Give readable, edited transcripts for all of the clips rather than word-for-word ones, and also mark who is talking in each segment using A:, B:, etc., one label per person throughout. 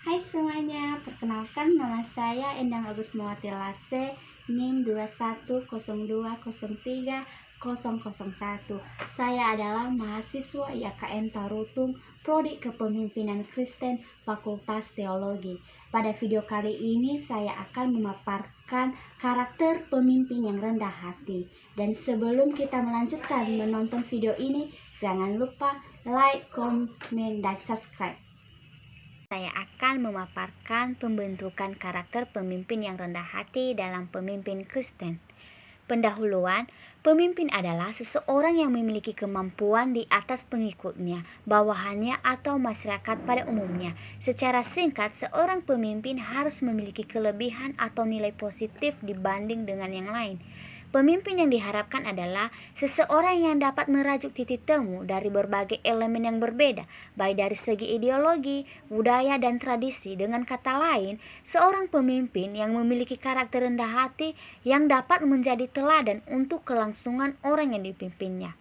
A: Hai semuanya, perkenalkan nama saya Endang Agus Muati Lase, NIM 2102030001. Saya adalah mahasiswa IAKN Tarutung, Prodi Kepemimpinan Kristen, Fakultas Teologi. Pada video kali ini saya akan memaparkan karakter pemimpin yang rendah hati. Dan sebelum kita melanjutkan menonton video ini, jangan lupa like, comment, dan subscribe. Saya akan memaparkan pembentukan karakter pemimpin yang rendah hati dalam pemimpin Kristen. Pendahuluan, pemimpin adalah seseorang yang memiliki kemampuan di atas pengikutnya, bawahannya, atau masyarakat pada umumnya. Secara singkat, seorang pemimpin harus memiliki kelebihan atau nilai positif dibanding dengan yang lain. Pemimpin yang diharapkan adalah seseorang yang dapat merajuk titik temu dari berbagai elemen yang berbeda, baik dari segi ideologi, budaya, dan tradisi. Dengan kata lain, seorang pemimpin yang memiliki karakter rendah hati yang dapat menjadi teladan untuk kelangsungan orang yang dipimpinnya.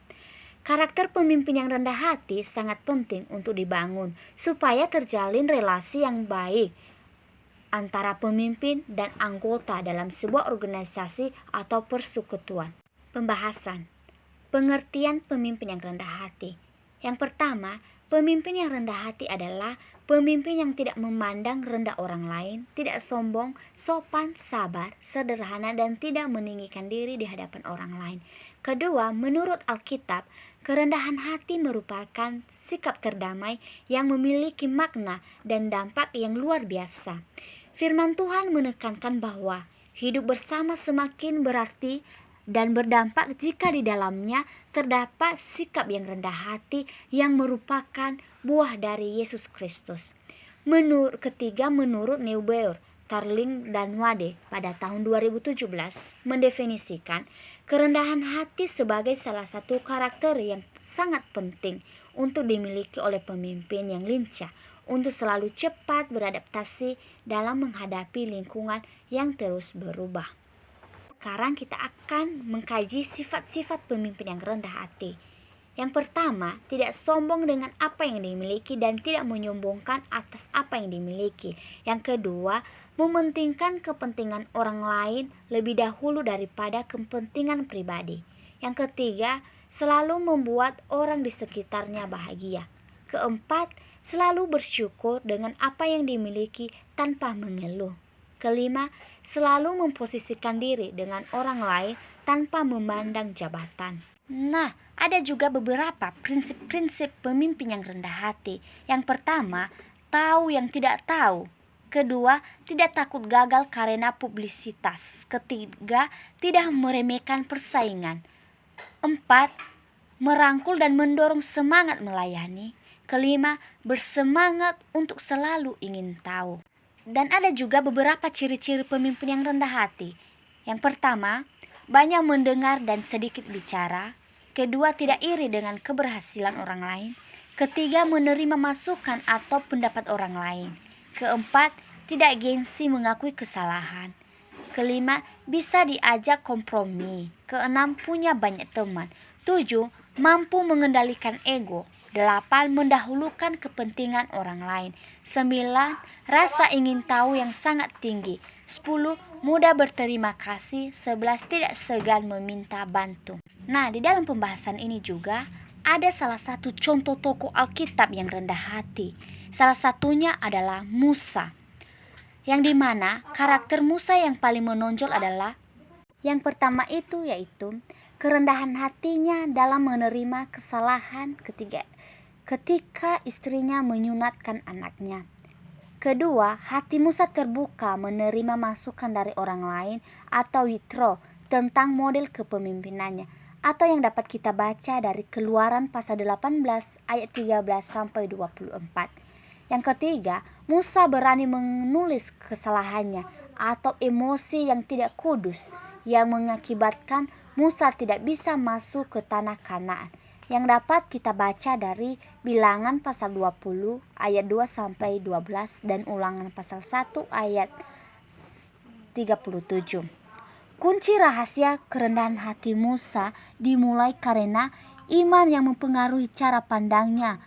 A: Karakter pemimpin yang rendah hati sangat penting untuk dibangun supaya terjalin relasi yang baik antara pemimpin dan anggota dalam sebuah organisasi atau persekutuan. Pembahasan pengertian pemimpin yang rendah hati. Yang pertama, pemimpin yang rendah hati adalah pemimpin yang tidak memandang rendah orang lain, tidak sombong, sopan, sabar, sederhana, dan tidak meninggikan diri di hadapan orang lain. Kedua, menurut Alkitab, kerendahan hati merupakan sikap terdamai yang memiliki makna dan dampak yang luar biasa. Firman Tuhan menekankan bahwa hidup bersama semakin berarti dan berdampak jika di dalamnya terdapat sikap yang rendah hati yang merupakan buah dari Yesus Kristus. Ketiga, menurut Neubauer, Tarling, dan Wade pada tahun 2017 mendefinisikan kerendahan hati sebagai salah satu karakter yang sangat penting untuk dimiliki oleh pemimpin yang lincah, untuk selalu cepat beradaptasi dalam menghadapi lingkungan yang terus berubah. Sekarang kita akan mengkaji sifat-sifat pemimpin yang rendah hati. Yang pertama, tidak sombong dengan apa yang dimiliki dan tidak menyombongkan atas apa yang dimiliki. Yang kedua, mementingkan kepentingan orang lain lebih dahulu daripada kepentingan pribadi. Yang ketiga, selalu membuat orang di sekitarnya bahagia. Keempat, selalu bersyukur dengan apa yang dimiliki tanpa mengeluh. Kelima, selalu memposisikan diri dengan orang lain tanpa memandang jabatan. Nah, ada juga beberapa prinsip-prinsip pemimpin yang rendah hati. Yang pertama, tahu yang tidak tahu. Kedua, tidak takut gagal karena publisitas. Ketiga, tidak meremehkan persaingan. Empat, merangkul dan mendorong semangat melayani. Kelima, bersemangat untuk selalu ingin tahu. Dan ada juga beberapa ciri-ciri pemimpin yang rendah hati. Yang pertama, banyak mendengar dan sedikit bicara. Kedua, tidak iri dengan keberhasilan orang lain. Ketiga, menerima masukan atau pendapat orang lain. Keempat, tidak gengsi mengakui kesalahan. Kelima, bisa diajak kompromi. Keenam, punya banyak teman. 7, mampu mengendalikan ego. 8, mendahulukan kepentingan orang lain. 9, rasa ingin tahu yang sangat tinggi. 10, mudah berterima kasih. 11, tidak segan meminta bantu. Nah, di dalam pembahasan ini juga ada salah satu contoh tokoh Alkitab yang rendah hati. Salah satunya adalah Musa, yang dimana karakter Musa yang paling menonjol adalah yang pertama yaitu kerendahan hatinya dalam menerima kesalahan ketika istrinya menyunatkan anaknya. Kedua, hati Musa terbuka menerima masukan dari orang lain atau yitro tentang model kepemimpinannya, atau yang dapat kita baca dari Keluaran pasal 18 ayat 13 sampai 24. Yang ketiga, Musa berani menulis kesalahannya atau emosi yang tidak kudus yang mengakibatkan Musa tidak bisa masuk ke tanah Kanaan, yang dapat kita baca dari Bilangan pasal 20 ayat 2 sampai 12 dan Ulangan pasal 1 ayat 37. Kunci rahasia kerendahan hati Musa dimulai karena iman yang mempengaruhi cara pandangnya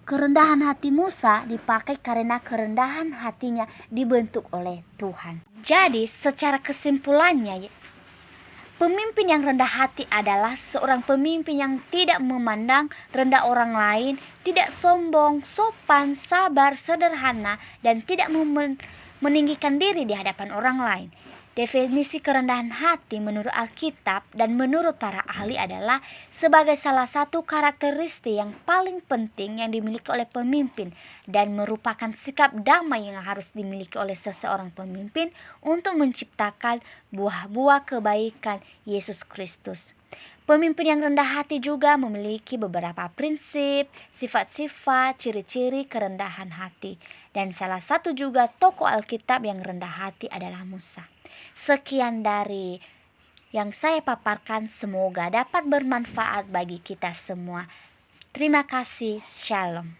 A: Kerendahan hati Musa dipakai karena kerendahan hatinya dibentuk oleh Tuhan. Jadi secara kesimpulannya, pemimpin yang rendah hati adalah seorang pemimpin yang tidak memandang rendah orang lain, tidak sombong, sopan, sabar, sederhana, dan tidak meninggikan diri di hadapan orang lain. Definisi kerendahan hati menurut Alkitab dan menurut para ahli adalah sebagai salah satu karakteristik yang paling penting yang dimiliki oleh pemimpin dan merupakan sikap damai yang harus dimiliki oleh seseorang pemimpin untuk menciptakan buah-buah kebaikan Yesus Kristus. Pemimpin yang rendah hati juga memiliki beberapa prinsip, sifat-sifat, ciri-ciri kerendahan hati. Dan salah satu juga tokoh Alkitab yang rendah hati adalah Musa. Sekian dari yang saya paparkan, semoga dapat bermanfaat bagi kita semua. Terima kasih, Shalom.